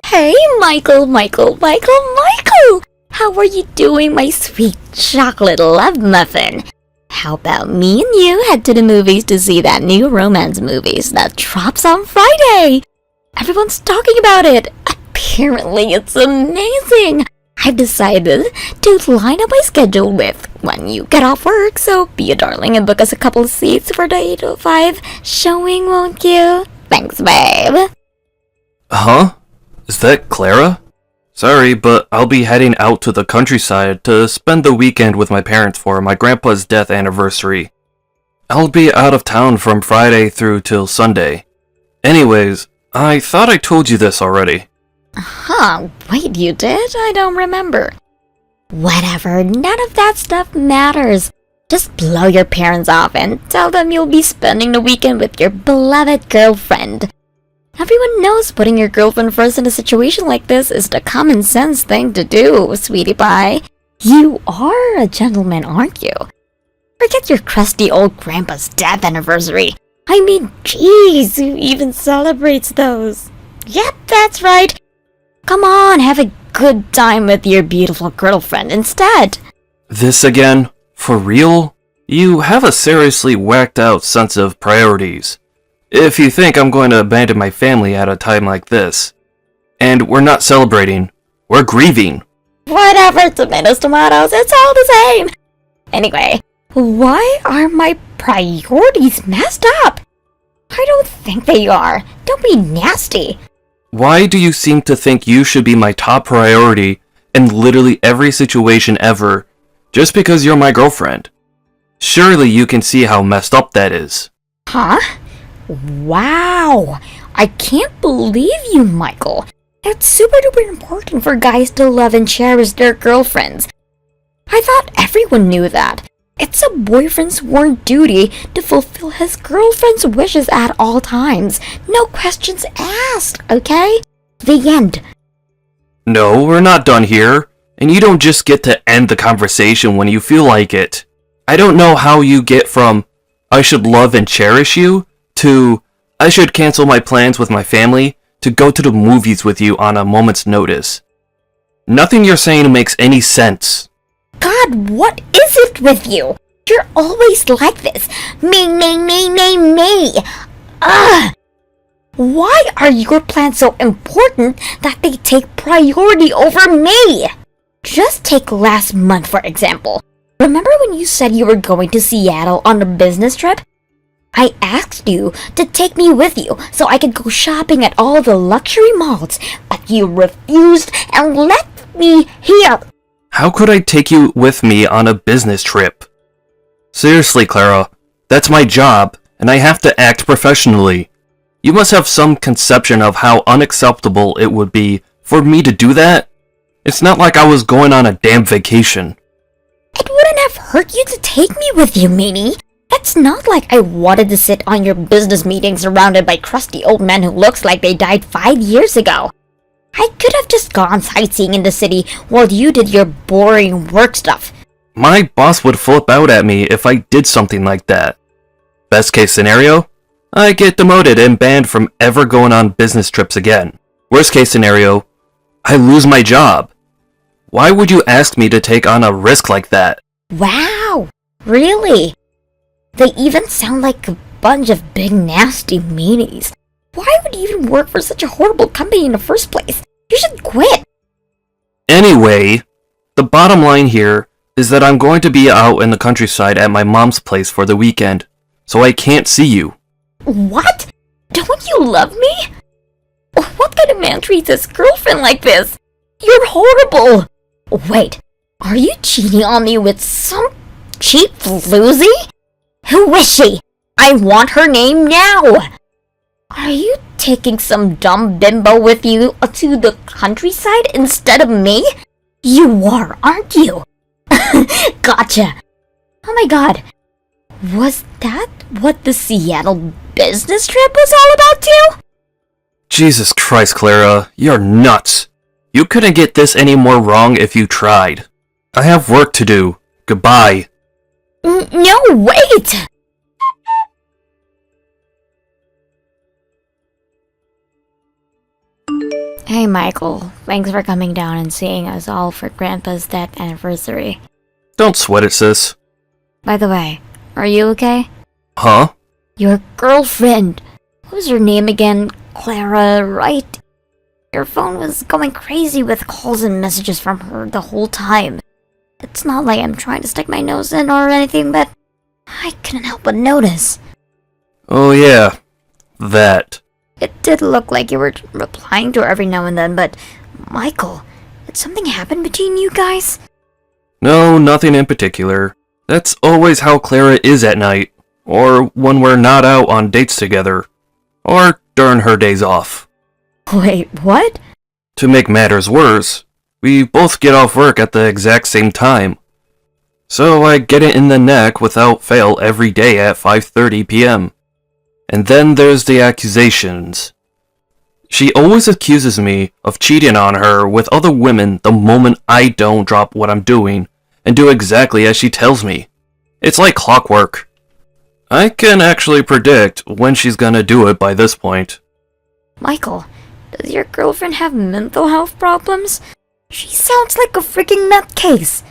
Hey, Michael! How are you doing, my sweet chocolate love muffin? How about me and you head to the movies to see that new romance movies that drops on Friday? Everyone's talking about it. Apparently, it's amazing. I've decided to line up my schedule with when you get off work, so be a darling and book us a couple of seats for the 8:05 showing, won't you? Thanks, babe. Huh? Is that Clara? Sorry, but I'll be heading out to the countryside to spend the weekend with my parents for my grandpa's death anniversary. I'll be out of town from Friday through till Sunday. Anyways, I thought I told you this already. Huh, wait, you did? I don't remember. Whatever, none of that stuff matters. Just blow your parents off and tell them you'll be spending the weekend with your beloved girlfriend. Everyone knows putting your girlfriend first in a situation like this is the common sense thing to do, sweetie pie. You are a gentleman, aren't you? Forget your crusty old grandpa's death anniversary. I mean, jeez, who even celebrates those? Yep, that's right. Come on, have a good time with your beautiful girlfriend instead. This again? For real? You have a seriously whacked out sense of priorities. If you think I'm going to abandon my family at a time like this. And we're not celebrating, we're grieving. Whatever, tomatoes, it's all the same. Anyway, why are my priorities messed up? I don't think they are. Don't be nasty. Why do you seem to think you should be my top priority in literally every situation ever, just because you're my girlfriend? Surely you can see how messed up that is. Huh? Wow! I can't believe you, Michael. It's super duper important for guys to love and cherish their girlfriends. I thought everyone knew that. It's a boyfriend's sworn duty to fulfill his girlfriend's wishes at all times. No questions asked, okay? The end. No, we're not done here. And you don't just get to end the conversation when you feel like it. I don't know how you get from, I should love and cherish you, to, I should cancel my plans with my family to go to the movies with you on a moment's notice. Nothing you're saying makes any sense. God, what is it with you? You're always like this. Me. Ugh! Why are your plans so important that they take priority over me? Just take last month, for example. Remember when you said you were going to Seattle on a business trip? I asked you to take me with you so I could go shopping at all the luxury malls, but you refused and left me here. How could I take you with me on a business trip? Seriously, Clara, that's my job, and I have to act professionally. You must have some conception of how unacceptable it would be for me to do that. It's not like I was going on a damn vacation. It wouldn't have hurt you to take me with you, Minnie. It's not like I wanted to sit on your business meeting surrounded by crusty old men who looks like they died 5 years ago. I could have just gone sightseeing in the city while you did your boring work stuff. My boss would flip out at me if I did something like that. Best case scenario, I get demoted and banned from ever going on business trips again. Worst case scenario, I lose my job. Why would you ask me to take on a risk like that? Wow, really? They even sound like a bunch of big nasty meanies. Why would you even work for such a horrible company in the first place? You should quit. Anyway, the bottom line here is that I'm going to be out in the countryside at my mom's place for the weekend, so I can't see you. What? Don't you love me? What kind of man treats his girlfriend like this? You're horrible. Wait, are you cheating on me with some cheap floozy? Who is she? I want her name now. Are you taking some dumb bimbo with you to the countryside instead of me? You are, aren't you? Gotcha. Oh my god. Was that what the Seattle business trip was all about too? Jesus Christ, Clara, you're nuts. You couldn't get this any more wrong if you tried. I have work to do. Goodbye. No, wait! Hey, Michael. Thanks for coming down and seeing us all for Grandpa's death anniversary. Don't sweat it, sis. By the way, are you okay? Huh? Your girlfriend! What was her name again? Clara, right? Your phone was going crazy with calls and messages from her the whole time. It's not like I'm trying to stick my nose in or anything, but I couldn't help but notice. Oh yeah, that. It did look like you were replying to her every now and then, but Michael, did something happen between you guys? No, nothing in particular. That's always how Clara is at night, or when we're not out on dates together, or during her days off. Wait, what? To make matters worse, we both get off work at the exact same time. So I get it in the neck without fail every day at 5:30 p.m. And then there's the accusations. She always accuses me of cheating on her with other women the moment I don't drop what I'm doing and do exactly as she tells me. It's like clockwork. I can actually predict when she's gonna do it by this point. Michael, does your girlfriend have mental health problems? She sounds like a freaking nutcase.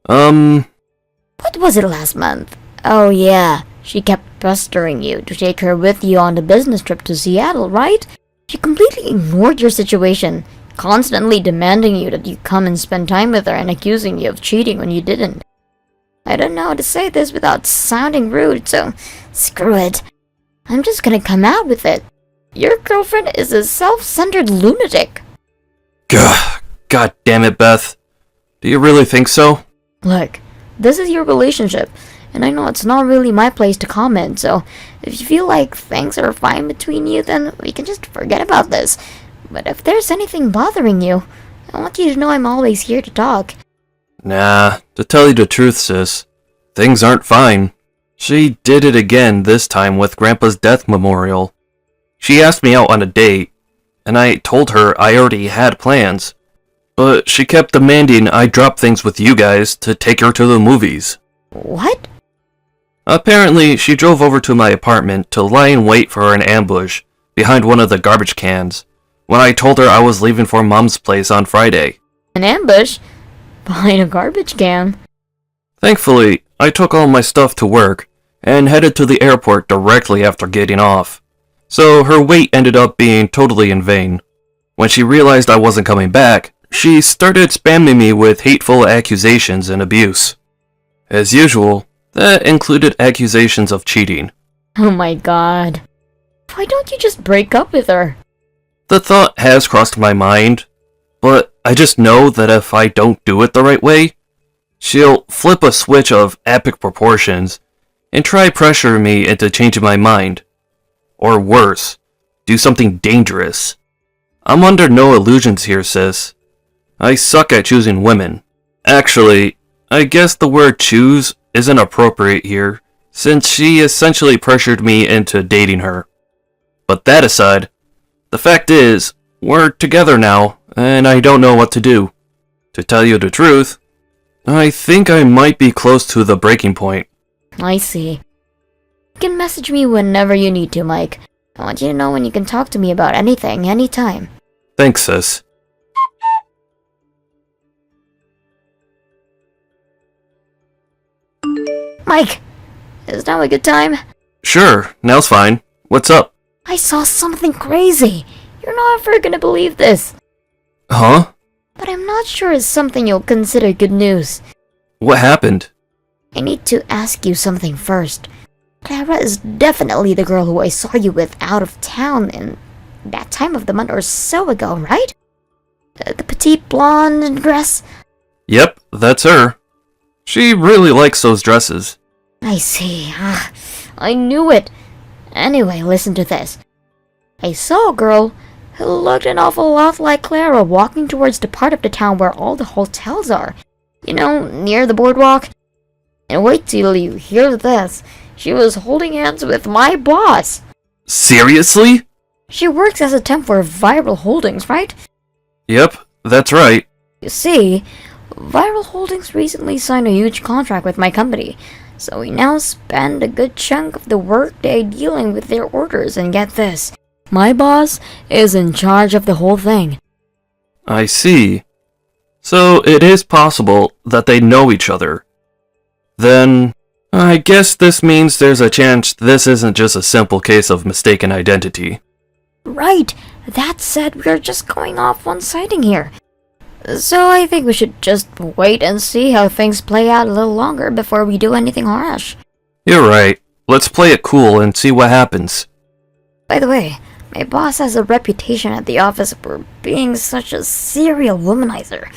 What was it last month? Oh yeah, she kept pestering you to take her with you on the business trip to Seattle, right? She completely ignored your situation, constantly demanding you that you come and spend time with her and accusing you of cheating when you didn't. I don't know how to say this without sounding rude, so screw it. I'm just gonna come out with it. Your girlfriend is a self-centered lunatic. God damn it, Beth. Do you really think so? Look, this is your relationship, and I know it's not really my place to comment, so if you feel like things are fine between you, then we can just forget about this. But if there's anything bothering you, I want you to know I'm always here to talk. Nah, to tell you the truth, sis, things aren't fine. She did it again, this time with Grandpa's death memorial. She asked me out on a date, and I told her I already had plans. But she kept demanding I drop things with you guys to take her to the movies. What? Apparently, she drove over to my apartment to lie in wait for an ambush behind one of the garbage cans when I told her I was leaving for Mom's place on Friday. An ambush? Behind a garbage can? Thankfully, I took all my stuff to work and headed to the airport directly after getting off. So her wait ended up being totally in vain. When she realized I wasn't coming back, she started spamming me with hateful accusations and abuse. As usual, that included accusations of cheating. Oh my god. Why don't you just break up with her? The thought has crossed my mind, but I just know that if I don't do it the right way, she'll flip a switch of epic proportions and try pressure me into changing my mind. Or worse, do something dangerous. I'm under no illusions here, sis. I suck at choosing women. Actually, I guess the word choose isn't appropriate here, since she essentially pressured me into dating her. But that aside, the fact is, we're together now, and I don't know what to do. To tell you the truth, I think I might be close to the breaking point. I see. You can message me whenever you need to, Mike. I want you to know when you can talk to me about anything, anytime. Thanks, sis. Mike, is now a good time? Sure, now's fine. What's up? I saw something crazy. You're not ever gonna believe this. Huh? But I'm not sure it's something you'll consider good news. What happened? I need to ask you something first. Clara is definitely the girl who I saw you with out of town in that time of the month or so ago, right? The petite blonde dress? Yep, that's her. She really likes those dresses. I see. I knew it. Anyway, listen to this. I saw a girl who looked an awful lot like Clara walking towards the part of the town where all the hotels are. You know, near the boardwalk. And wait till you hear this. She was holding hands with my boss. Seriously? She works as a temp for Viral Holdings, right? Yep, that's right. You see, Viral Holdings recently signed a huge contract with my company, so we now spend a good chunk of the workday dealing with their orders, and get this. My boss is in charge of the whole thing. I see. So it is possible that they know each other. Then, I guess this means there's a chance this isn't just a simple case of mistaken identity. Right. That said, we're just going off one sighting here. So I think we should just wait and see how things play out a little longer before we do anything harsh. You're right. Let's play it cool and see what happens. By the way, my boss has a reputation at the office for being such a serial womanizer.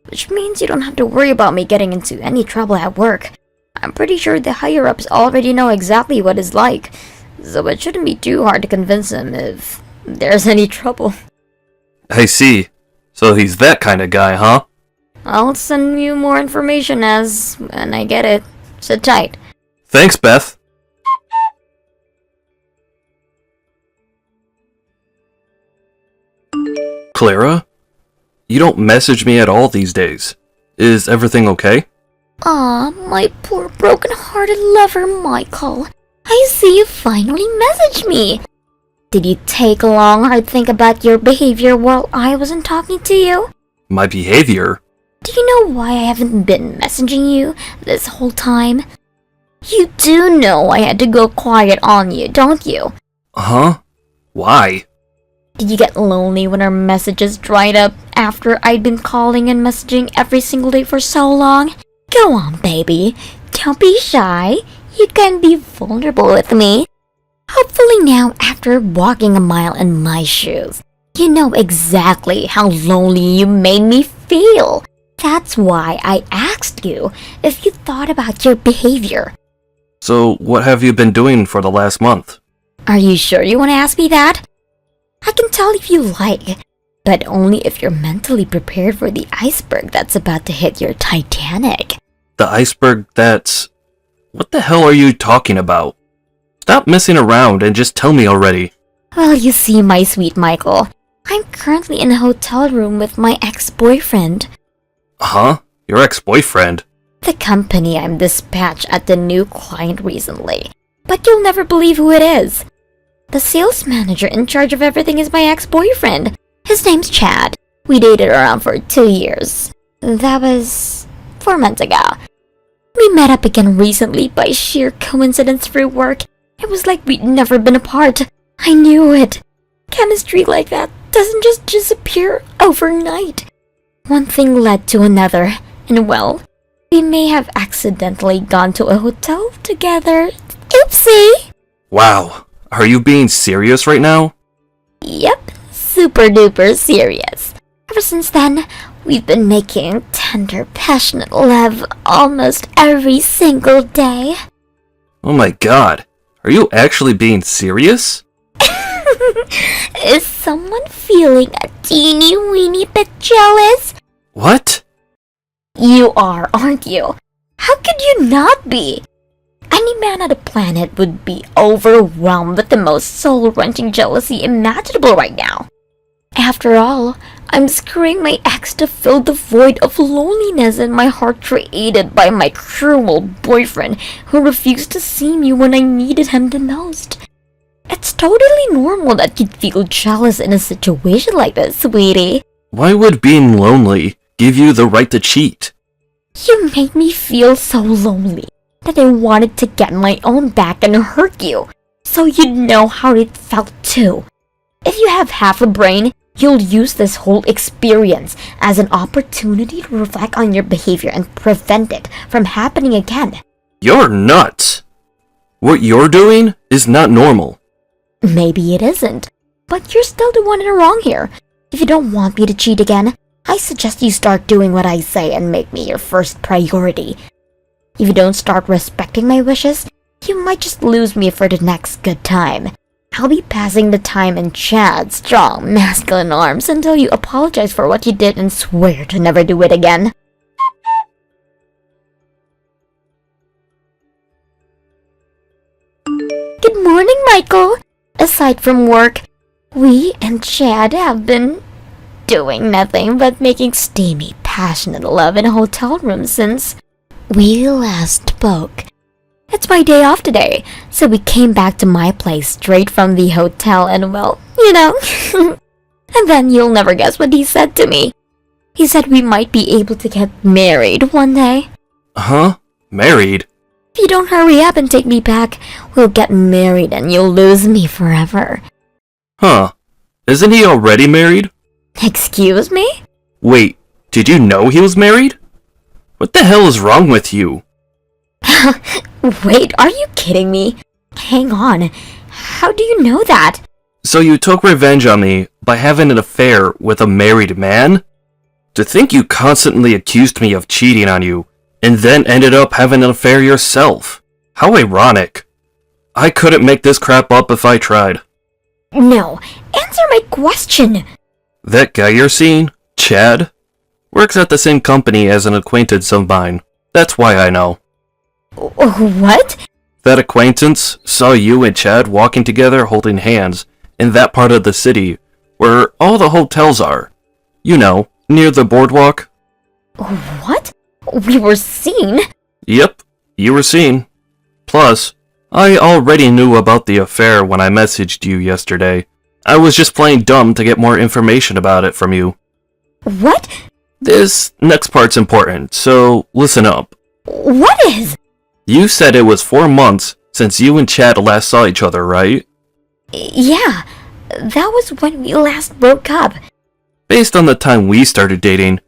Which means you don't have to worry about me getting into any trouble at work. I'm pretty sure the higher-ups already know exactly what it's like, so it shouldn't be too hard to convince him if there's any trouble. I see. So he's that kind of guy, huh? I'll send you more information when I get it. Sit tight. Thanks, Beth. Clara? You don't message me at all these days. Is everything okay? Aw, my poor broken-hearted lover, Michael. I see you finally messaged me. Did you take a long hard think about your behavior while I wasn't talking to you? My behavior? Do you know why I haven't been messaging you this whole time? You do know I had to go quiet on you, don't you? Huh? Why? Did you get lonely when our messages dried up after I'd been calling and messaging every single day for so long? Go on, baby. Don't be shy. You can be vulnerable with me. Hopefully now, after walking a mile in my shoes, you know exactly how lonely you made me feel. That's why I asked you if you thought about your behavior. So, what have you been doing for the last month? Are you sure you want to ask me that? I can tell if you like, but only if you're mentally prepared for the iceberg that's about to hit your Titanic. The iceberg that's... What the hell are you talking about? Stop messing around and just tell me already. Well, you see, my sweet Michael, I'm currently in a hotel room with my ex-boyfriend. Huh? Your ex-boyfriend? The company I'm dispatched at the new client recently. But you'll never believe who it is. The sales manager in charge of everything is my ex-boyfriend. His name's Chad. We dated around for 2 years. That was 4 months ago. We met up again recently by sheer coincidence through work. It was like we'd never been apart. I knew it. Chemistry like that doesn't just disappear overnight. One thing led to another, and well, we may have accidentally gone to a hotel together. Oopsie! Wow. Are you being serious right now? Yep, super duper serious. Ever since then, we've been making tender, passionate love almost every single day. Oh my god. Are you actually being serious? Is someone feeling a teeny weeny bit jealous? What? You are, aren't you? How could you not be? Any man on the planet would be overwhelmed with the most soul-wrenching jealousy imaginable right now. After all, I'm screwing my ex to fill the void of loneliness in my heart created by my cruel boyfriend who refused to see me when I needed him the most. It's totally normal that you'd feel jealous in a situation like this, sweetie. Why would being lonely give you the right to cheat? You made me feel so lonely that I wanted to get my own back and hurt you, so you'd know how it felt too. If you have half a brain, you'll use this whole experience as an opportunity to reflect on your behavior and prevent it from happening again. You're nuts! What you're doing is not normal. Maybe it isn't, but you're still the one in the wrong here. If you don't want me to cheat again, I suggest you start doing what I say and make me your first priority. If you don't start respecting my wishes, you might just lose me for the next good time. I'll be passing the time in Chad's strong, masculine arms until you apologize for what you did and swear to never do it again. Good morning, Michael. Aside from work, we and Chad have been doing nothing but making steamy, passionate love in a hotel room since we last spoke. It's my day off today, so we came back to my place straight from the hotel and well, you know, And then you'll never guess what he said to me. He said we might be able to get married one day. Huh? Married? If you don't hurry up and take me back, we'll get married and you'll lose me forever. Huh. Isn't he already married? Excuse me? Wait, did you know he was married? What the hell is wrong with you? Wait, are you kidding me? Hang on. How do you know that? So you took revenge on me by having an affair with a married man? To think you constantly accused me of cheating on you, and then ended up having an affair yourself. How ironic. I couldn't make this crap up if I tried. No, answer my question. That guy you're seeing, Chad, works at the same company as an acquaintance of mine. That's why I know. What? That acquaintance saw you and Chad walking together holding hands in that part of the city where all the hotels are. You know, near the boardwalk. What? We were seen? Yep, you were seen. Plus, I already knew about the affair when I messaged you yesterday. I was just playing dumb to get more information about it from you. What? This next part's important, so listen up. What is? You said it was 4 months since you and Chad last saw each other, right? Yeah, that was when we last broke up. Based on the time we started dating,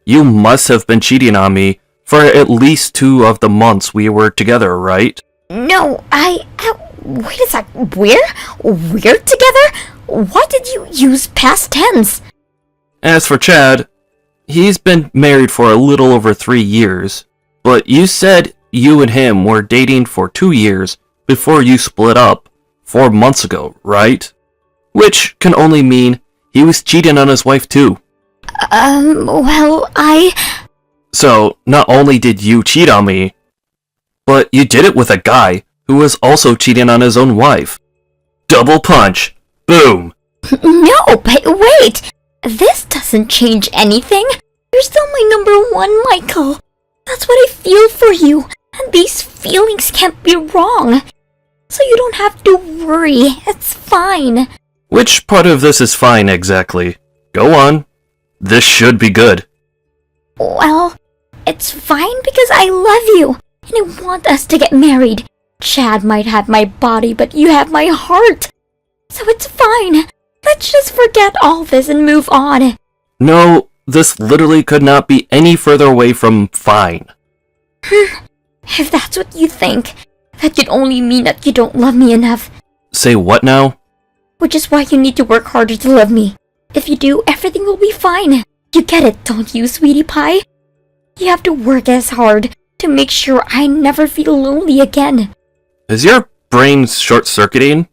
you must have been cheating on me for at least 2 of the months we were together, right? No, wait a sec, we're together? Why did you use past tense? As for Chad, he's been married for a little over 3 years, but you said you and him were dating for 2 years before you split up 4 months ago, right? Which can only mean he was cheating on his wife too. Well, So, not only did you cheat on me, but you did it with a guy who was also cheating on his own wife. Double punch. Boom. No, but wait! This doesn't change anything. You're still my number one, Michael. That's what I feel for you, and these feelings can't be wrong. So you don't have to worry, it's fine. Which part of this is fine exactly? Go on. This should be good. Well, it's fine because I love you, and I want us to get married. Chad might have my body, but you have my heart. So it's fine. Let's just forget all this and move on. No, this literally could not be any further away from fine. If that's what you think, that could only mean that you don't love me enough. Say what now? Which is why you need to work harder to love me. If you do, everything will be fine. You get it, don't you, sweetie pie? You have to work as hard to make sure I never feel lonely again. Is your brain short-circuiting?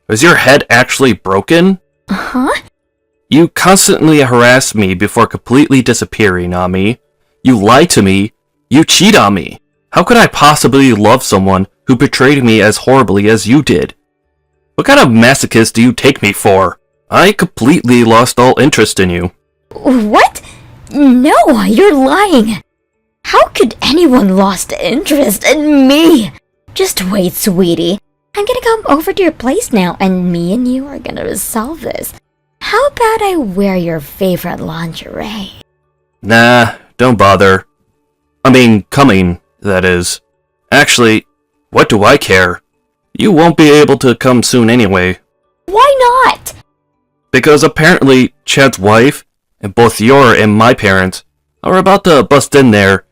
Is your head actually broken? Huh? You constantly harass me before completely disappearing on me. You lie to me. You cheat on me. How could I possibly love someone who betrayed me as horribly as you did? What kind of masochist do you take me for? I completely lost all interest in you. What? No, you're lying. How could anyone lost interest in me? Just wait, sweetie. I'm gonna come over to your place now, and me and you are gonna resolve this. How about I wear your favorite lingerie? Nah, don't bother. I mean, coming, that is. Actually, what do I care? You won't be able to come soon anyway. Why not? Because apparently Chad's wife, and both your and my parents, are about to bust in there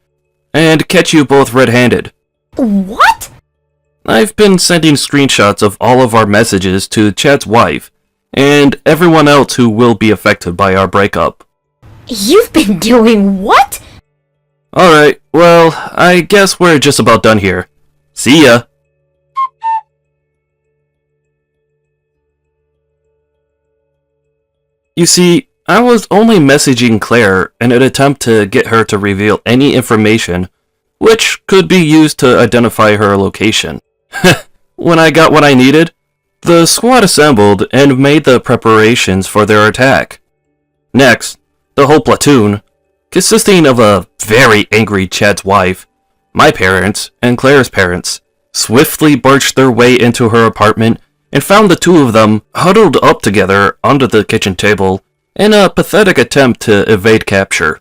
and catch you both red-handed. What? I've been sending screenshots of all of our messages to Chad's wife, and everyone else who will be affected by our breakup. You've been doing what? Alright, well, I guess we're just about done here. See ya! You see, I was only messaging Claire in an attempt to get her to reveal any information which could be used to identify her location. When I got what I needed, the squad assembled and made the preparations for their attack. Next, the whole platoon, consisting of a very angry Chad's wife, my parents, and Claire's parents, swiftly barged their way into her apartment and found the two of them huddled up together under the kitchen table in a pathetic attempt to evade capture.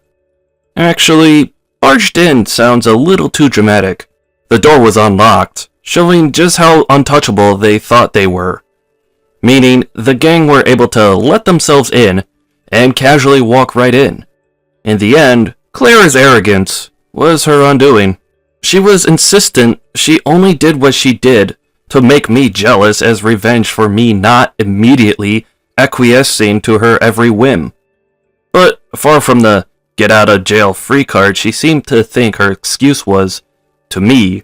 Actually, barged in sounds a little too dramatic. The door was unlocked, showing just how untouchable they thought they were. Meaning, the gang were able to let themselves in and casually walk right in. In the end, Clara's arrogance was her undoing. She was insistent she only did what she did to make me jealous as revenge for me not immediately acquiescing to her every whim. But far from the get-out-of-jail-free card she seemed to think her excuse was, to me,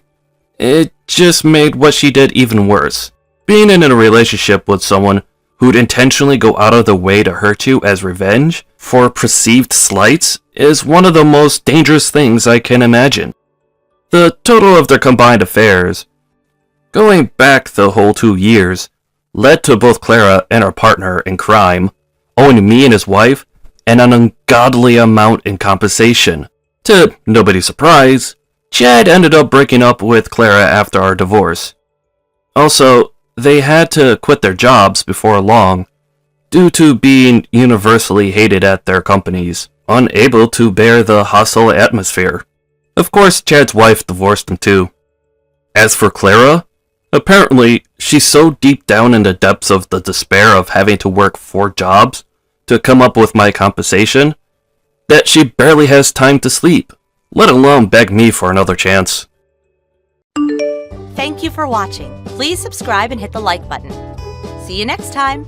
it just made what she did even worse. Being in a relationship with someone who'd intentionally go out of the way to hurt you as revenge for perceived slights is one of the most dangerous things I can imagine. The total of their combined affairs, going back the whole 2 years, led to both Clara and her partner in crime owing me and his wife an ungodly amount in compensation. To nobody's surprise, Chad ended up breaking up with Clara after our divorce. Also, they had to quit their jobs before long, due to being universally hated at their companies, unable to bear the hostile atmosphere. Of course, Chad's wife divorced him too. As for Clara, apparently she's so deep down in the depths of the despair of having to work 4 jobs to come up with my compensation, that she barely has time to sleep, let alone beg me for another chance. Thank you for watching. Please subscribe and hit the like button. See you next time.